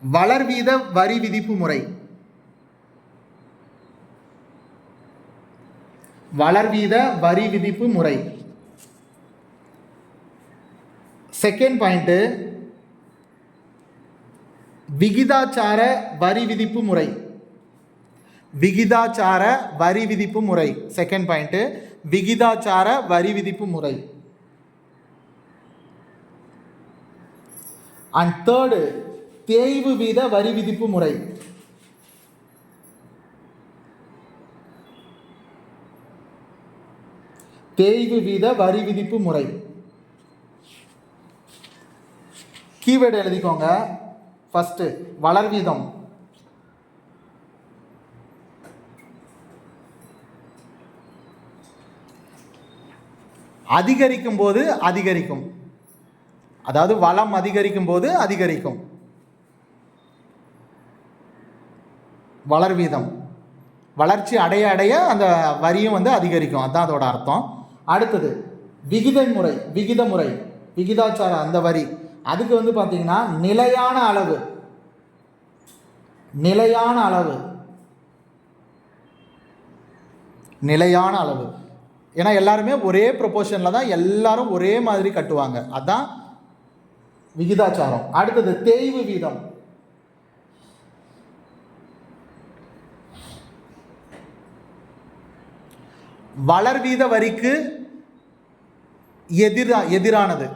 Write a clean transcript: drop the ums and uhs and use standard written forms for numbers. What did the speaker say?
வளர்வீத வரி விதிப்பு முறை. வளர்வீத வரி விதிப்பு முறை. செகண்ட் பாயிண்ட், விகிதாச்சார வரி விதிப்பு முறை. விகிதாச்சார வரி விதிப்பு முறை. செகண்ட் பாயிண்ட், விகிதாச்சார வரி விதிப்பு முறை. அண்ட் தேர்டு, தேய்வு வீத வரி விதிப்பு முறை. தேய்வு வீத வரி விதிப்பு முறை. கீவேர்டு எழுதிக்கோங்க. ஃபர்ஸ்ட் வளர்வீதம். அதிகரிக்கும் போது அதிகரிக்கும், அதாவது வளம் அதிகரிக்கும் போது அதிகரிக்கும். வளர்வீதம் வளர்ச்சி அடைய அடைய அந்த வரியும் வந்து அதிகரிக்கும், அதுதான் அதோட அர்த்தம். அடுத்தது விகித முறை. விகித முறை, விகிதாச்சார அந்த வரி, அதுக்கு வந்து பார்த்தீங்கன்னா நிலையான அளவு. நிலையான அளவு. நிலையான அளவு. ஏன்னா எல்லாருமே ஒரே ப்ரொபோர்ஷனில் தான் எல்லாரும் ஒரே மாதிரி கட்டுவாங்க, அதுதான் விகிதாச்சாரம். அடுத்தது தேய்வு வீதம். வளர்வீத வரிக்கு எதிரானது.